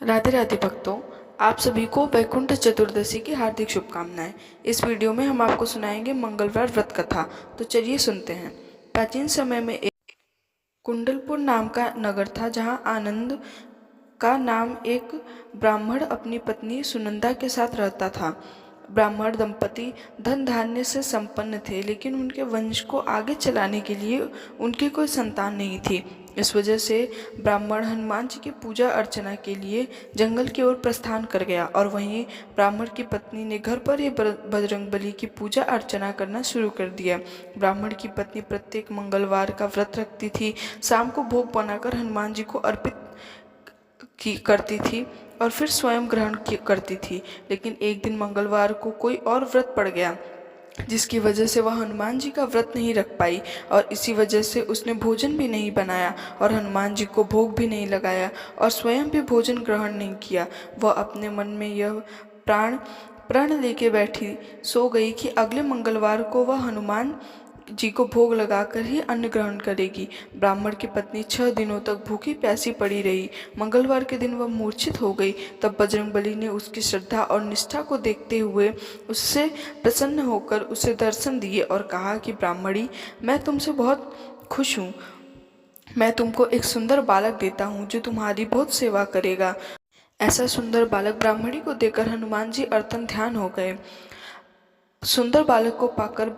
राधे राधे भक्तों, आप सभी को वैकुंठ चतुर्दशी की हार्दिक शुभकामनाएं। इस वीडियो में हम आपको सुनाएंगे मंगलवार व्रत कथा। तो चलिए सुनते हैं। प्राचीन समय में एक कुंडलपुर नाम का नगर था, जहां आनंद का नाम एक ब्राह्मण अपनी पत्नी सुनंदा के साथ रहता था। ब्राह्मण दंपति धन धान्य से संपन्न थे, लेकिन उनके वंश को आगे चलाने के लिए उनकी कोई संतान नहीं थी। इस वजह से ब्राह्मण हनुमान जी की पूजा अर्चना के लिए जंगल की ओर प्रस्थान कर गया, और वहीं ब्राह्मण की पत्नी ने घर पर ही बजरंगबली की पूजा अर्चना करना शुरू कर दिया। ब्राह्मण की पत्नी प्रत्येक मंगलवार का व्रत रखती थी। शाम को भोग बनाकर हनुमान जी को अर्पित करती थी और फिर स्वयं ग्रहण करती थी। लेकिन एक दिन मंगलवार को कोई और व्रत पड़ गया, जिसकी वजह से वह हनुमान जी का व्रत नहीं रख पाई, और इसी वजह से उसने भोजन भी नहीं बनाया और हनुमान जी को भोग भी नहीं लगाया और स्वयं भी भोजन ग्रहण नहीं किया। वह अपने मन में यह प्रण लेके बैठी सो गई कि अगले मंगलवार को वह हनुमान जी को भोग लगाकर ही अन्न ग्रहण करेगी। ब्राह्मण की पत्नी 6 दिनों तक भूखी प्यासी पड़ी रही। मंगलवार के दिन वह मूर्छित हो गई। तब बजरंगबली ने उसकी श्रद्धा और निष्ठा को देखते हुए उससे प्रसन्न होकर उसे दर्शन दिए और कहा कि ब्राह्मणी, मैं तुमसे बहुत खुश हूँ। मैं तुमको एक सुंदर बालक देता हूँ जो तुम्हारी बहुत सेवा करेगा। ऐसा सुंदर बालक ब्राह्मणी को देकर हनुमान जी अर्तन ध्यान हो गए। सुंदर बालक को पाकर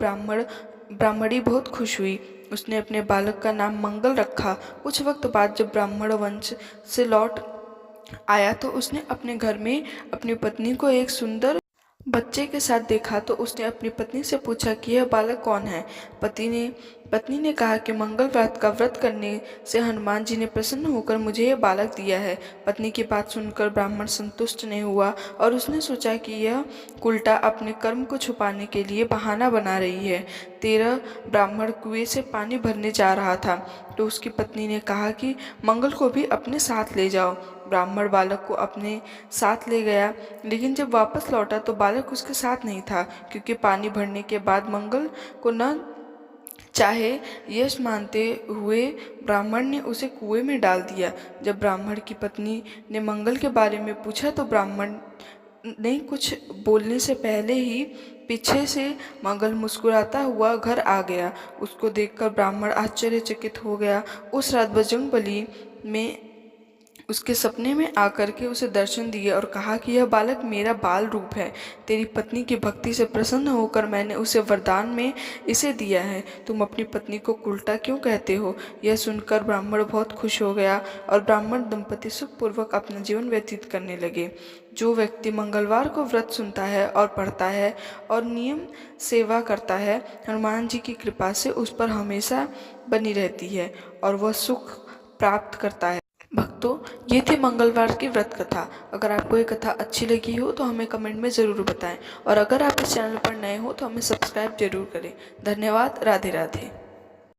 ब्राह्मणी बहुत खुश हुई। उसने अपने बालक का नाम मंगल रखा। कुछ वक्त बाद जब ब्राह्मण वंश से लौट आया तो उसने अपने घर में अपनी पत्नी को एक सुंदर बच्चे के साथ देखा, तो उसने अपनी पत्नी से पूछा कि यह बालक कौन है। पत्नी ने कहा कि मंगलवार का व्रत करने से हनुमान जी ने प्रसन्न होकर मुझे यह बालक दिया है। पत्नी की बात सुनकर ब्राह्मण संतुष्ट नहीं हुआ और उसने सोचा कि यह उल्टा अपने कर्म को छुपाने के लिए बहाना बना रही है। 13 ब्राह्मण कुएं से पानी भरने जा रहा था, तो उसकी पत्नी ने कहा कि मंगल को भी अपने साथ ले जाओ। ब्राह्मण बालक को अपने साथ ले गया, लेकिन जब वापस लौटा तो बालक उसके साथ नहीं था, क्योंकि पानी भरने के बाद मंगल को न चाहे यश मानते हुए ब्राह्मण ने उसे कुएं में डाल दिया। जब ब्राह्मण की पत्नी ने मंगल के बारे में पूछा तो ब्राह्मण ने कुछ बोलने से पहले ही पीछे से मंगल मुस्कुराता हुआ घर आ गया। उसको देखकर ब्राह्मण आश्चर्यचकित हो गया। उस रात बजरंगबली में उसके सपने में आकर के उसे दर्शन दिए और कहा कि यह बालक मेरा बाल रूप है। तेरी पत्नी की भक्ति से प्रसन्न होकर मैंने उसे वरदान में इसे दिया है। तुम अपनी पत्नी को उल्टा क्यों कहते हो? यह सुनकर ब्राह्मण बहुत खुश हो गया और ब्राह्मण दंपति सुखपूर्वक अपना जीवन व्यतीत करने लगे। जो व्यक्ति मंगलवार को व्रत सुनता है और पढ़ता है और नियम सेवा करता है, हनुमान जी की कृपा से उस पर हमेशा बनी रहती है और वह सुख प्राप्त करता है। भक्तों, ये थी मंगलवार की व्रत कथा। अगर आपको ये कथा अच्छी लगी हो तो हमें कमेंट में ज़रूर बताएं, और अगर आप इस चैनल पर नए हो तो हमें सब्सक्राइब जरूर करें। धन्यवाद। राधे राधे।